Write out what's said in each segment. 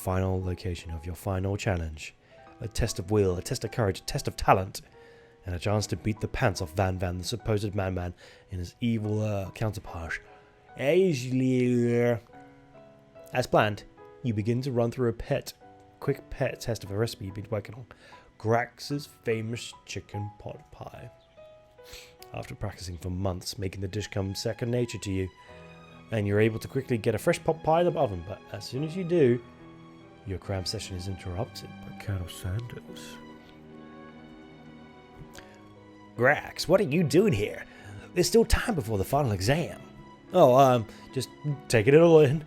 final location of your final challenge. A test of will, a test of courage, a test of talent, and a chance to beat the pants off Van Van, the supposed madman, and his evil counterpart. As planned, you begin to run through a quick pet test of a recipe you've been working on. Grax's famous chicken pot pie. After practicing for months, making the dish come second nature to you, and you're able to quickly get a fresh pot pie in the oven, but as soon as you do, your cram session is interrupted by Colonel Sanders. Grax, what are you doing here? There's still time before the final exam. Oh, just taking it all in.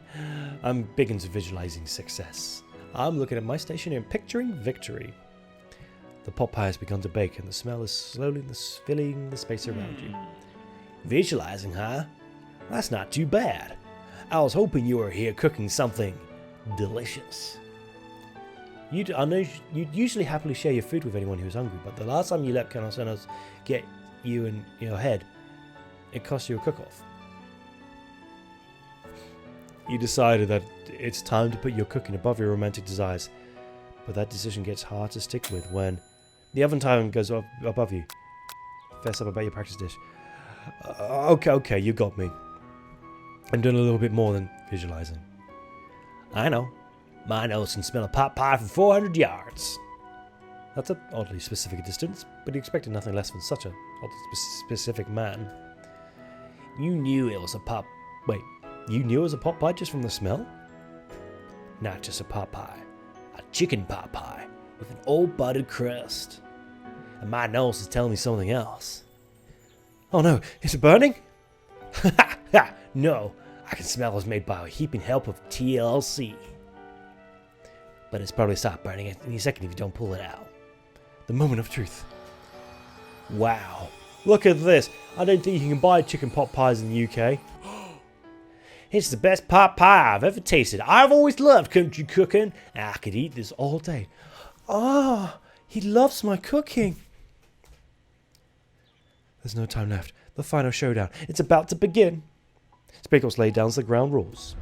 I'm big into visualizing success. I'm looking at my station and picturing victory. The pot pie has begun to bake, and the smell is slowly filling the space around you. Visualizing, huh? That's not too bad. I was hoping you were here cooking something delicious. I know you'd usually happily share your food with anyone who's hungry, but the last time you let Colonel Sanders get you in your head, it cost you a cook-off. You decided that it's time to put your cooking above your romantic desires, but that decision gets hard to stick with when the oven time goes up above you. Fess up about your practice dish. Okay, you got me. I'm doing a little bit more than visualizing. I know. My nose can smell a pot pie from 400 yards. That's an oddly specific distance, but you expected nothing less from such a oddly specific man. You knew it was a pot... Wait, you knew it was a pot pie just from the smell? Not just a pot pie. A chicken pot pie with an old buttered crust. And my nose is telling me something else. Oh no, is it burning? Ha! No, I can smell it was made by a heaping help of TLC. But it's probably stopped burning any second if you don't pull it out. The moment of truth. Wow, look at this. I don't think you can buy chicken pot pies in the UK. It's the best pot pie I've ever tasted. I've always loved country cooking, and I could eat this all day. Ah, he loves my cooking. There's no time left. The final showdown. It's about to begin. Spiegels laid down the ground rules.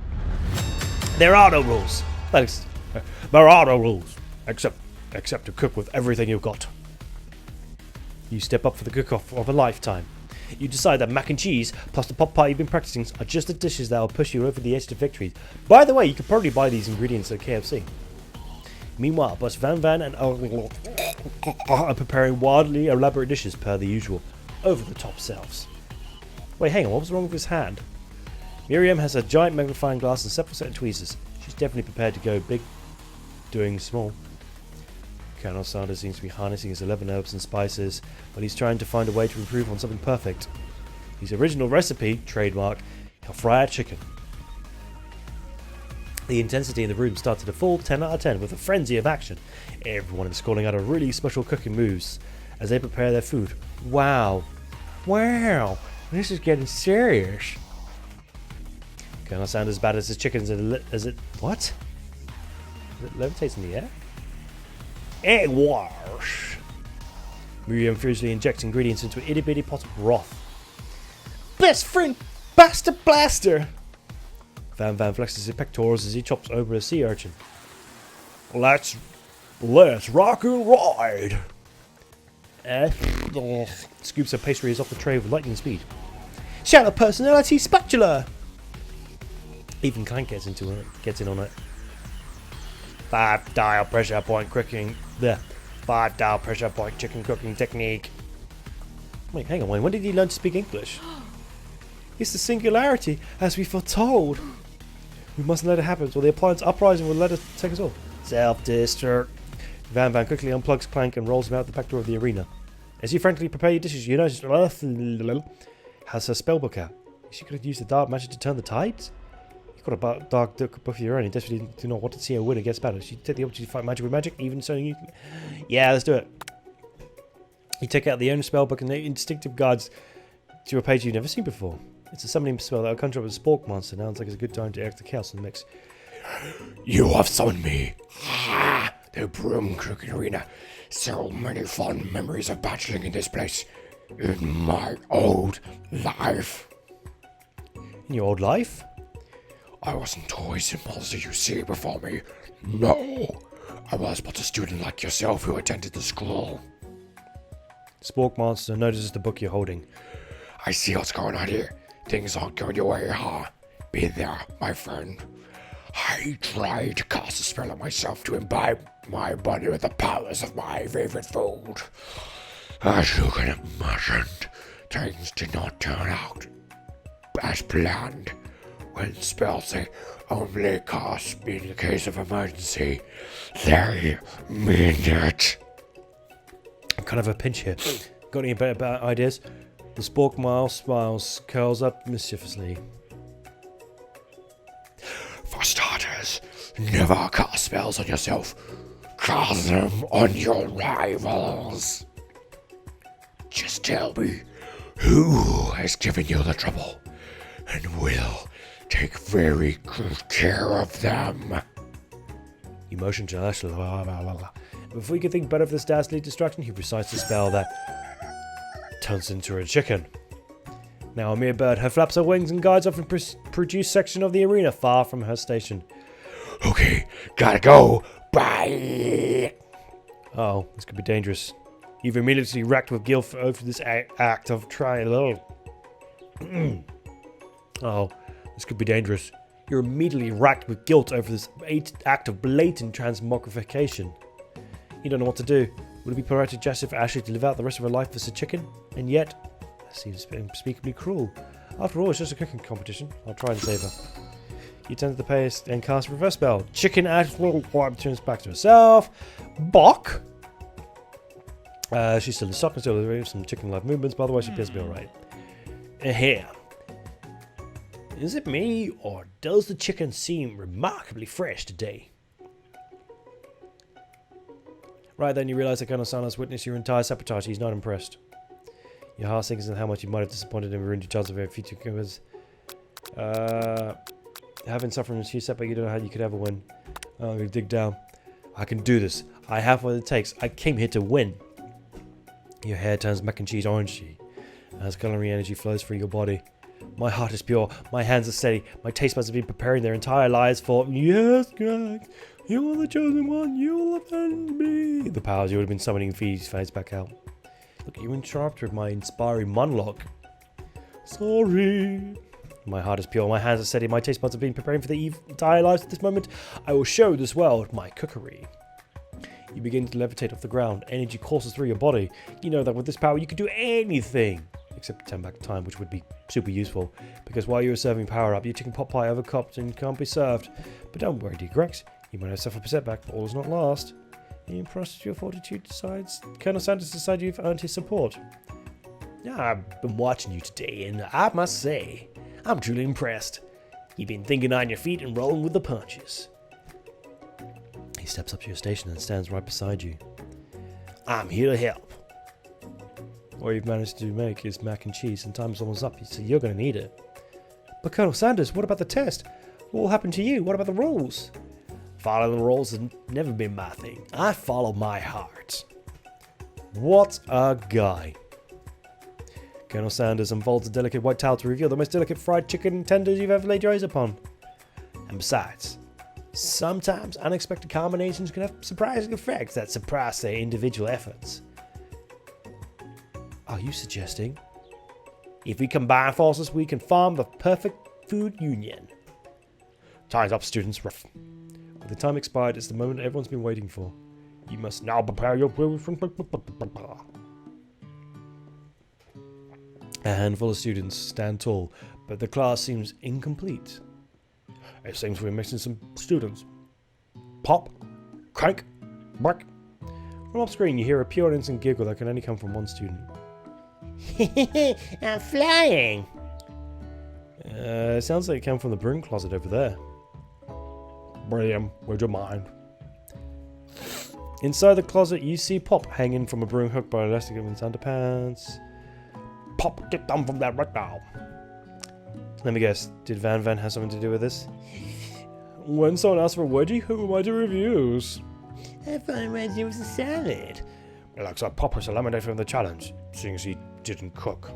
There are no rules. There are no rules. Except to cook with everything you've got. You step up for the cook-off of a lifetime. You decide that mac and cheese plus the pot pie you've been practicing are just the dishes that will push you over the edge to victory. By the way, you could probably buy these ingredients at KFC. Meanwhile, both Van Van and are preparing wildly elaborate dishes per the usual, over-the-top selves. Wait, hang on, what was wrong with his hand? Miriam has a giant magnifying glass and several set of tweezers. She's definitely prepared to go big, doing small. Colonel Sanders seems to be harnessing his 11 herbs and spices, but he's trying to find a way to improve on something perfect. His original recipe, trademark, fried chicken. The intensity in the room started to fall 10 out of 10 with a frenzy of action. Everyone is calling out a really special cooking moves as they prepare their food. Wow, this is getting serious. Colonel Sanders batters his chickens as it what? Does it levitates in the air? Egg wash. Miriam furiously injects ingredients into an itty-bitty pot of broth. Best friend, Bastard Blaster! Van Van flexes his pectorals as he chops over a sea urchin. Let's rock and ride! Scoops of pastries off the tray with lightning speed. Shadow personality spatula! Even Clank gets in on it. 5-dial pressure point cooking. The 5-dial pressure point chicken cooking technique. Wait, hang on. When did he learn to speak English? It's the singularity, as we foretold. We mustn't let it happen, or the appliance uprising will let us take us all. Self-destruct. Van Van quickly unplugs Clank and rolls him out the back door of the arena. As you frantically prepare your dishes, you notice has her spellbook out. She could have used the dark magic to turn the tides? You've got a dark book of your own. You desperately do not want to see a winner against battle. She take the opportunity to fight magic with magic, even so you... Yeah, let's do it. You take out the owner's spellbook and the instinctive guides to a page you've never seen before. It's a summoning spell that will conjure up a spork monster. Now it's like it's a good time to act the chaos in the mix. You have summoned me. The broom cooking arena. So many fond memories of battling in this place. In my old life. In your old life? I wasn't always impulsive you see before me. No, I was but a student like yourself who attended the school. Spork Monster notices the book you're holding. I see what's going on here. Things aren't going your way, huh? Been there, my friend. I tried to cast a spell on myself to imbibe my body with the powers of my favorite food. As you can imagine, things did not turn out as planned. When spells say only cast in the case of emergency, they mean it. I'm kind of a pinch here. Got any better ideas? The Spork Mouse smiles, curls up mischievously. For starters, never cast spells on yourself. Cast them on your rivals. Just tell me who has given you the trouble, and we'll take very good care of them. You motion to Ursula. Before you can think better of this dastardly destruction, he recites a spell that turns into a chicken. Now a mere bird, her flaps her wings and guides off and produce section of the arena far from her station. Okay, gotta go. Bye. Oh, this could be dangerous. You've immediately racked with guilt over this act of trying. Oh, this could be dangerous. You're immediately racked with guilt over this act of blatant transmogrification. You don't know what to do. Would it be poetic justice for Ashley to live out the rest of her life as a chicken? And yet, that seems unspeakably cruel. After all, it's just a cooking competition. I'll try and save her. You turn to the paste and cast a reverse spell. Chicken Ashley turns back to herself. Bok! She's still in shock and still doing some chicken-like movements, but otherwise she appears to be alright. Here. Is it me, or does the chicken seem remarkably fresh today? Right then, you realise that Colonel Sanders witnessed your entire sabotage. He's not impressed. Your heart sinks in how much you might have disappointed and ruined your chance of a future because having suffered a few setbacks, you don't know how you could ever win. I'm going to dig down. I can do this. I have what it takes. I came here to win. Your hair turns mac and cheese orangey as culinary energy flows through your body. My heart is pure. My hands are steady. My taste buds have been preparing their entire lives for... Yes, Grax. You are the chosen one. You will avenge me. The powers you would have been summoning fades back out. Look, you interrupted my inspiring monologue. Sorry. My heart is pure. My hands are steady. My taste buds have been preparing for the entire lives at this moment. I will show this world my cookery. You begin to levitate off the ground. Energy courses through your body. You know that with this power you can do anything. Except turn back time, which would be super useful. Because while you were serving power up, your chicken pot pie overcooked and can't be served. But don't worry, dear Grax. You might have suffered a setback, but all is not lost. Impressed with your fortitude, decides Colonel Sanders decided you've earned his support. I've been watching you today, and I must say, I'm truly impressed. You've been thinking on your feet and rolling with the punches. He steps up to your station and stands right beside you. I'm here to help. All you've managed to make is mac and cheese, and time's almost up, so you're going to need it. But Colonel Sanders, what about the test? What will happen to you? What about the rules? Following the rules has never been my thing. I follow my heart. What a guy. Colonel Sanders unfolds a delicate white towel to reveal the most delicate fried chicken tenders you've ever laid your eyes upon. And besides, sometimes unexpected combinations can have surprising effects that surpass their individual efforts. Are you suggesting? If we combine forces, we can form the perfect food union. Time's up, students. By the time expired, it's the moment everyone's been waiting for. You must now prepare your... A handful of students stand tall, but the class seems incomplete. It seems we're missing some students. Pop, Clank, Bark. From off screen, you hear a pure innocent giggle that can only come from one student. I'm flying! It sounds like it came from the broom closet over there. Brilliant, would you mind? Inside the closet, you see Pop hanging from a broom hook by elastic in his underpants. Pop, get down from that right now. Let me guess, did Van have something to do with this? When someone asks for a wedgie, who am I to refuse? I thought wedgie was a salad. It looks like Pop was eliminated from the challenge, seeing as he didn't cook.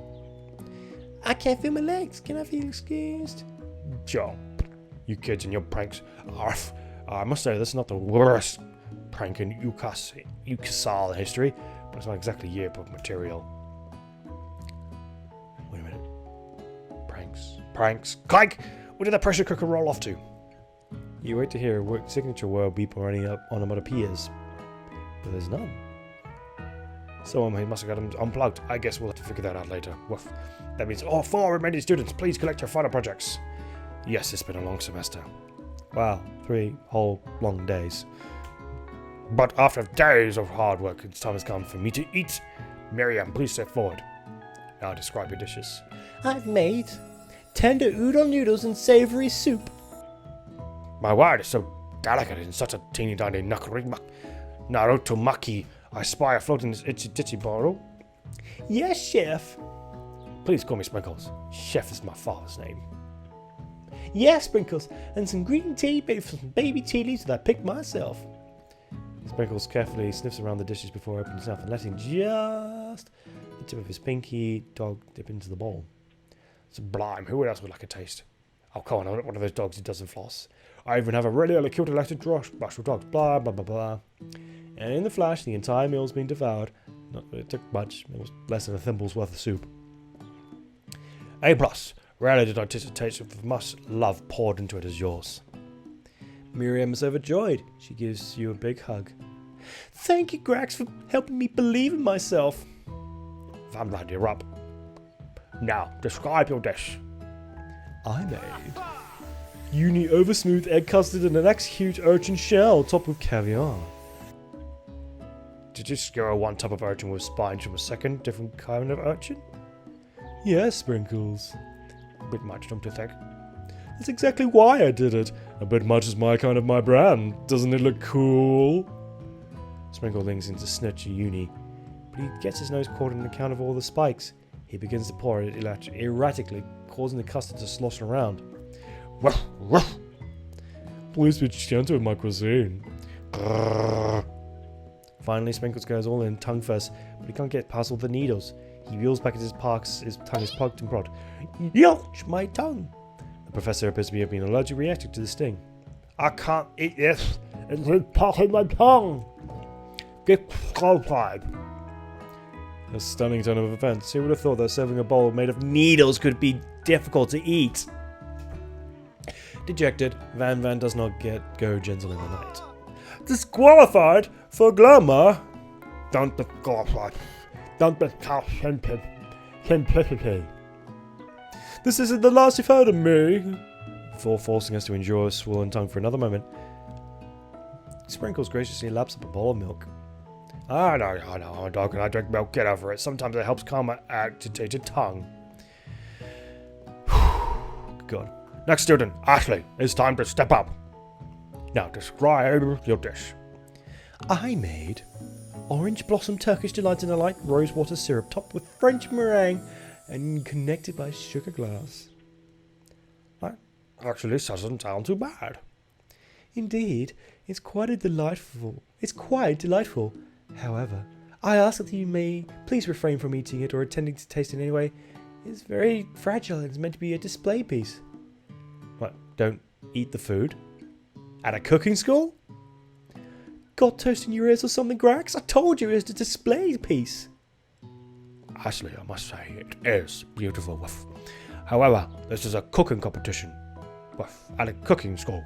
I can't feel my legs. Can I feel excused? Jump. You kids and your pranks. Arf. I must say, this is not the worst prank in UCASAL history, but it's not exactly yearbook material. Wait a minute. Pranks. Clank! Where did that pressure cooker roll off to? You wait to hear a signature word beep running up on him appears, but there's none. Someone must have got them unplugged. I guess we'll have to figure that out later. Woof. That means all 4 remaining students, please collect your final projects. Yes, it's been a long semester. Wow, 3 whole long days. But after days of hard work, it's time has come for me to eat. Miriam, please step forward. Now describe your dishes. I've made tender udon noodles and savory soup. My word, it's so delicate in such a teeny tiny Naruto-maki. I spy a float in this itsy-ditty bottle. Yes, chef. Please call me Sprinkles. Chef is my father's name. Yes, Sprinkles. And some green tea made from some baby tea leaves that I picked myself. Sprinkles carefully sniffs around the dishes before opening his mouth and letting just the tip of his pinky dog dip into the bowl. Sublime. Who else would like a taste? Oh, come on, I'm not one of those dogs who doesn't floss. I even have a really cute electric brush with dogs. Blah, blah, blah, blah. And in the flash, the entire meal's been devoured. Not that it took much. It was less than a thimble's worth of soup. A+. Rarely did I taste a taste of much love poured into it as yours. Miriam is overjoyed. She gives you a big hug. Thank you, Grax, for helping me believe in myself. I'm glad you're up. Now, describe your dish. I made uni over-smooth egg custard and an execute urchin shell topped with caviar. Did you skewer one type of urchin with spines from a second different kind of urchin? Yes, Sprinkles. A bit much, don't you think? That's exactly why I did it. A bit much is my brand. Doesn't it look cool? Sprinkle leans into snitchy uni, but he gets his nose caught in the count of all the spikes. He begins to pour it erratically, causing the custard to slosh around. Please be gentle with my cuisine. Finally, Sprinkles goes all in, tongue first, but he can't get past all the needles. He reels back at his tongue is poked and prodded. Yelch, my tongue! The professor appears to be having an allergic reaction to the sting. I can't eat this. It's poking my tongue. Get qualified. A stunning turn of events. Who would have thought that serving a bowl made of needles could be difficult to eat? Dejected, Van does not go gentle in the night. Disqualified for glamour. Don't disqualify. Don't discount simplicity. This isn't the last you've heard of me. Before forcing us to endure a swollen tongue for another moment, Sprinkles graciously laps up a bowl of milk. I know, I'm a dog and I drink milk, get over it. Sometimes it helps calm my agitated tongue. God. Next student, Ashley, it's time to step up. Now describe your dish. I made orange blossom Turkish delight in a light rosewater syrup topped with French meringue and connected by sugar glass. That actually doesn't sound too bad. Indeed, it's quite delightful. However, I ask that you may please refrain from eating it or attempting to taste it anyway. It's very fragile and it's meant to be a display piece. What, don't eat the food? At a cooking school? Got toast in your ears or something, Grax? I told you it was a display piece. Ashley, I must say, it is beautiful. However, this is a cooking competition. At a cooking school.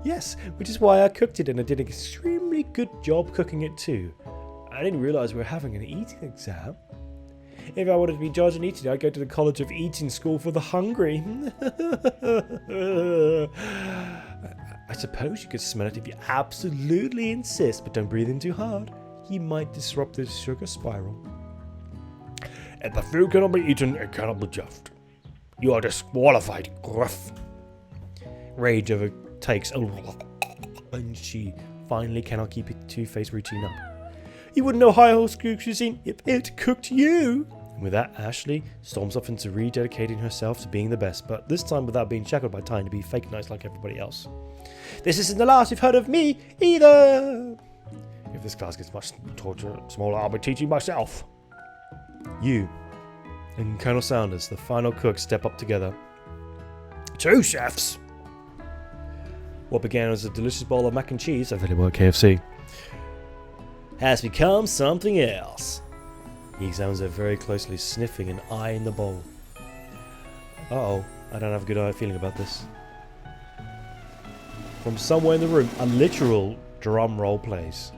Yes, which is why I cooked it and I did an extremely good job cooking it too. I didn't realise we were having an eating exam. If I wanted to be judged on eating, I'd go to the College of Eating School for the Hungry. I suppose you could smell it if you absolutely insist, but don't breathe in too hard. You might disrupt the sugar spiral. If the food cannot be eaten, it cannot be judged. You are disqualified, gruff. Rage overtakes, and she finally cannot keep her two-faced routine up. You wouldn't know high school cuisine if it cooked you. And with that, Ashley storms off into rededicating herself to being the best, but this time without being shackled by time to be fake nice like everybody else. This isn't the last you've heard of me, either. If this class gets much smaller, I'll be teaching myself. You and Colonel Saunders, the final cook, step up together. 2 chefs! What began as a delicious bowl of mac and cheese, available at KFC, has become something else. He examines it very closely, sniffing and eyeing the bowl. Uh-oh, I don't have a good feeling about this. From somewhere in the room, a literal drum roll plays.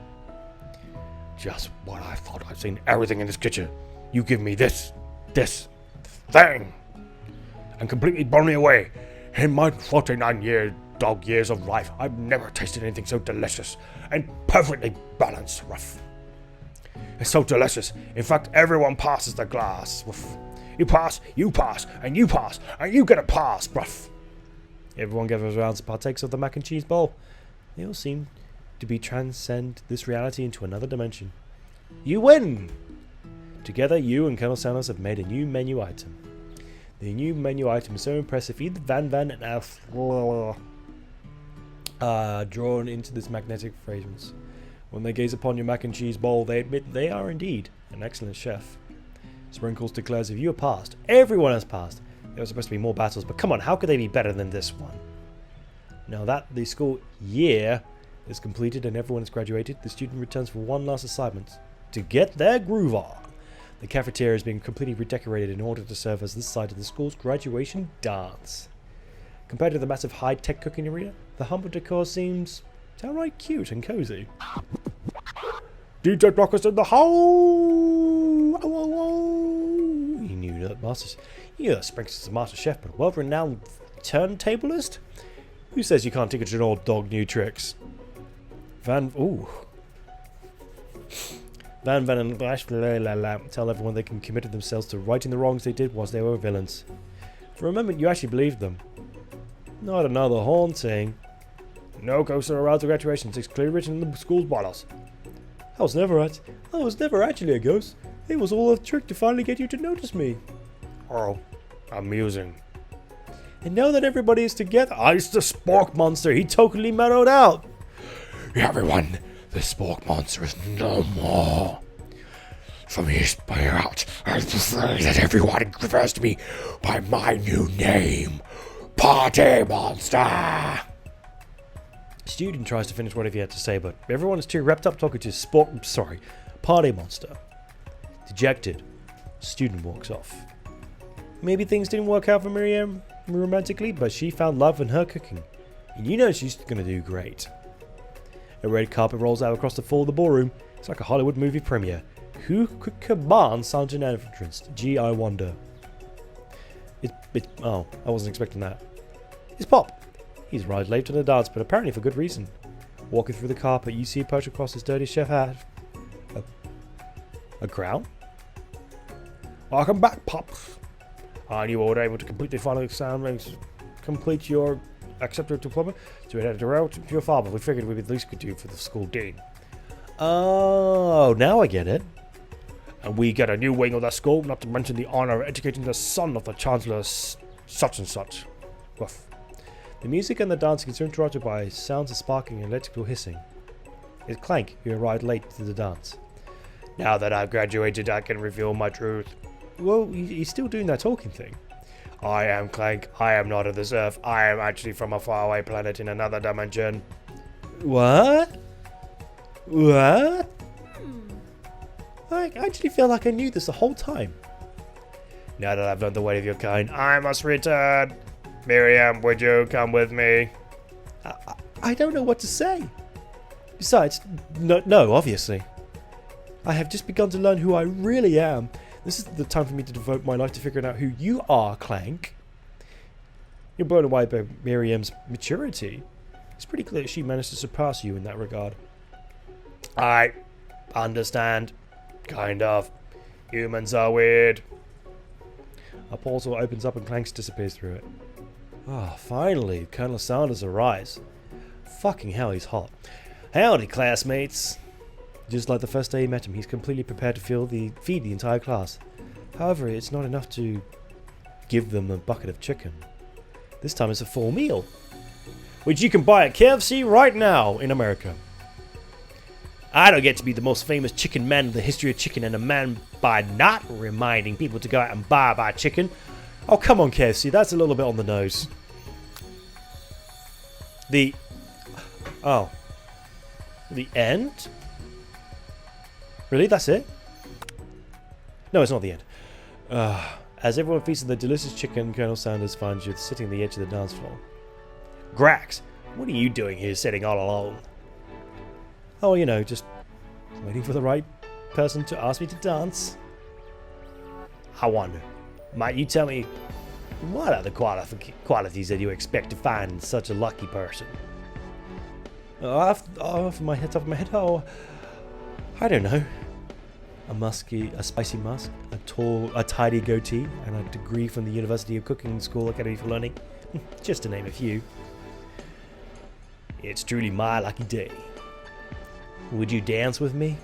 Just what I thought. I've seen everything in this kitchen. You give me this thing, and completely blown me away. In my 49 years of life, I've never tasted anything so delicious and perfectly balanced. Ruff. It's so delicious. In fact, everyone passes the glass. Ruff. You pass, and you pass, and you get a pass. Ruff. Everyone gathers around and partakes of the mac and cheese bowl. They all seem to be transcend this reality into another dimension. You win! Together, you and Colonel Sanders have made a new menu item. The new menu item is so impressive, even Van and Alf are drawn into this magnetic fragrance. When they gaze upon your mac and cheese bowl, they admit they are indeed an excellent chef. Sprinkles declares if you have passed, everyone has passed. There were supposed to be more battles, but come on, how could they be better than this one? Now that the school year is completed and everyone has graduated, the student returns for one last assignment to get their groove on. The cafeteria is being completely redecorated in order to serve as this site of the school's graduation dance. Compared to the massive high-tech cooking area, the humble decor seems downright cute and cozy. DJ Blockers in the house! You knew that Sprinkles is a master chef, but a world-renowned turntablist? Who says you can't teach an old dog new tricks? Van and Lash tell everyone they can commit themselves to righting the wrongs they did whilst they were villains. For a moment, you actually believed them. Not another haunting. No ghosts are around the graduation. It's clearly written in the school's bylaws. I was never actually a ghost. It was all a trick to finally get you to notice me. Oh, amusing. And now that everybody is together, it's the Spork monster. He totally mellowed out. Everyone, the Spork monster is no more. From his here out, I prefer that everyone refers to me by my new name, Party Monster. Student tries to finish whatever he had to say, but everyone is too wrapped up talking to Party Monster. Dejected, student walks off. Maybe things didn't work out for Miriam romantically, but she found love in her cooking. And you know she's going to do great. A red carpet rolls out across the floor of the ballroom. It's like a Hollywood movie premiere. Who could command such an entrance? Gee, I wonder. Oh, I wasn't expecting that. It's Pop. He's arrived late to the dance, but apparently for good reason. Walking through the carpet, you see perched across his dirty chef hat. A crown? Welcome back, Pops. And you were able to complete the final exam and complete your accepted diploma, so we had to route to your father. We figured we at least could do for the school dean. Oh, now I get it. And we get a new wing of the school, not to mention the honor of educating the son of the chancellor such and such. Woof. The music and the dancing is interrupted by sounds of sparking and electrical hissing. It's Clank, who arrived late to the dance. Now that I've graduated, I can reveal my truth. Well, he's still doing that talking thing. I am Clank. I am not of this earth. I am actually from a faraway planet in another dimension. What? I actually feel like I knew this the whole time. Now that I've learned the way of your kind, I must return. Miriam, would you come with me? I don't know what to say. Besides, no, obviously. I have just begun to learn who I really am. This is the time for me to devote my life to figuring out who you are, Clank. You're blown away by Miriam's maturity. It's pretty clear she managed to surpass you in that regard. I understand. Kind of. Humans are weird. A portal opens up and Clank disappears through it. Ah, finally, Colonel Sanders arrives. Fucking hell, he's hot. Howdy, classmates. Just like the first day he met him, he's completely prepared to feed the entire class. However, it's not enough to give them a bucket of chicken. This time it's a full meal, which you can buy at KFC right now in America. I don't get to be the most famous chicken man in the history of chicken and a man by not reminding people to go out and buy chicken. Oh, come on, KFC, that's a little bit on the nose. The Oh. The end? Really? That's it? No, it's not the end. As everyone feasts on the delicious chicken, Colonel Sanders finds you sitting on the edge of the dance floor. Grax, what are you doing here sitting all alone? Oh, you know, just waiting for the right person to ask me to dance. I wonder, might you tell me what are the qualities that you expect to find in such a lucky person? Off my head, top of my head, oh, I don't know. A spicy musk, a tidy goatee, and a degree from the University of Cooking School Academy for Learning, just to name a few. It's truly my lucky day. Would you dance with me?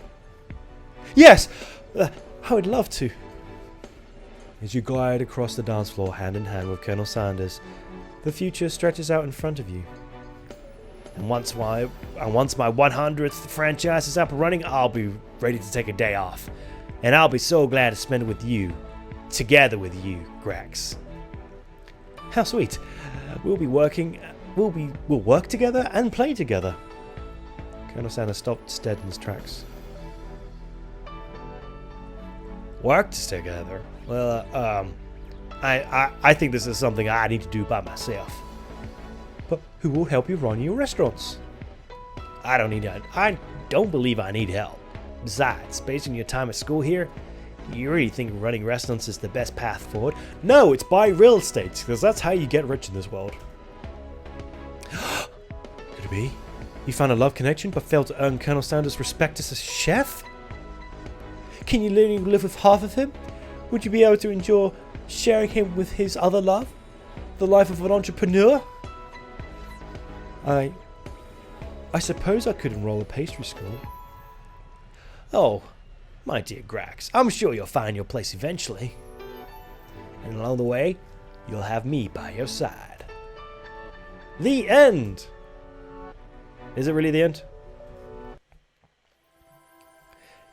Yes! I would love to. As you glide across the dance floor hand in hand with Colonel Sanders, the future stretches out in front of you. And once my 100th franchise is up and running, I'll be ready to take a day off. And I'll be so glad to spend it with you. Together with you, Grax. How sweet. We'll work together and play together. Colonel Sanders stopped dead in his tracks. Work together? Well, I think this is something I need to do by myself. But who will help you run your restaurants? I don't believe I need help. Besides, based on your time at school here, you really think running restaurants is the best path forward? No, it's buy real estate, because that's how you get rich in this world. Could it be? You found a love connection but failed to earn Colonel Sanders' respect as a chef? Can you only live with half of him? Would you be able to enjoy sharing him with his other love? The life of an entrepreneur? I suppose I could enroll at pastry school. Oh, my dear Grax, I'm sure you'll find your place eventually. And along the way, you'll have me by your side. The end! Is it really the end?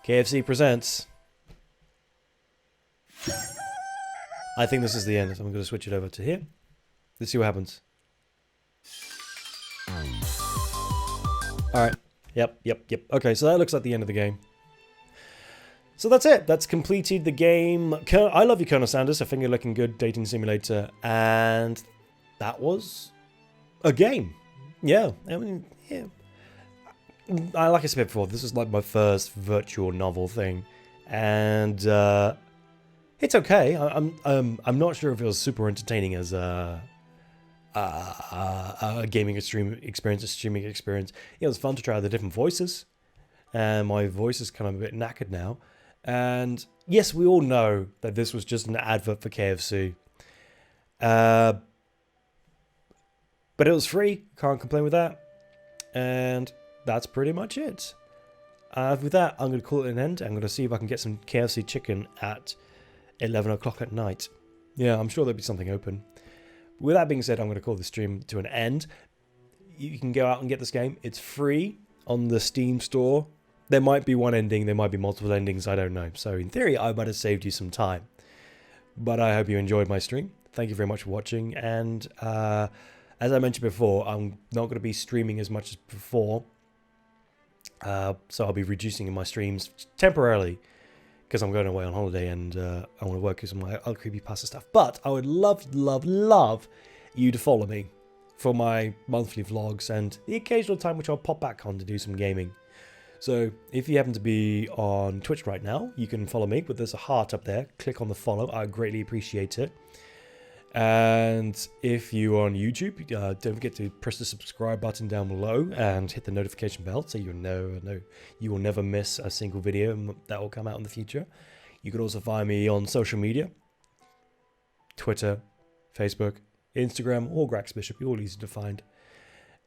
KFC presents. I think this is the end, so I'm going to switch it over to here. Let's see what happens. Alright. Yep. Okay, so that looks like the end of the game. So that's it. That's completed the game. I love you, Colonel Sanders. A finger-looking good dating simulator. And that was a game. Yeah. I mean, yeah. Like I said before, this is like my first virtual novel thing. And it's okay. I'm not sure if it was super entertaining as a gaming experience, a streaming experience. It was fun to try the different voices, and my voice is kind of a bit knackered now. And yes, we all know that this was just an advert for KFC, but it was free. Can't complain with that. And that's pretty much it. With that, I'm going to call it an end. I'm going to see if I can get some KFC chicken at 11 o'clock at night. Yeah, I'm sure there'll be something open. With that being said, I'm going to call the stream to an end. You can go out and get this game. It's free on the Steam store. There might be one ending. There might be multiple endings. I don't know. So in theory, I might have saved you some time. But I hope you enjoyed my stream. Thank you very much for watching. And as I mentioned before, I'm not going to be streaming as much as before. So I'll be reducing my streams temporarily, because I'm going away on holiday and I want to work with some of my other creepypasta stuff. But I would love you to follow me for my monthly vlogs and the occasional time which I'll pop back on to do some gaming. So if you happen to be on Twitch right now, you can follow me, but there's a heart up there. Click on the follow. I greatly appreciate it. And if you're on YouTube, don't forget to press the subscribe button down below and hit the notification bell so you will never miss a single video that will come out in the future. You can also find me on social media: Twitter, Facebook, Instagram, or Grax Bishop. You're all easy to find.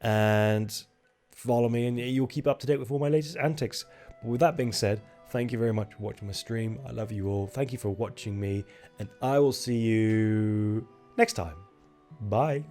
And follow me and you'll keep up to date with all my latest antics. But with that being said, thank you very much for watching my stream. I love you all. Thank you for watching me, and I will see you next time. Bye.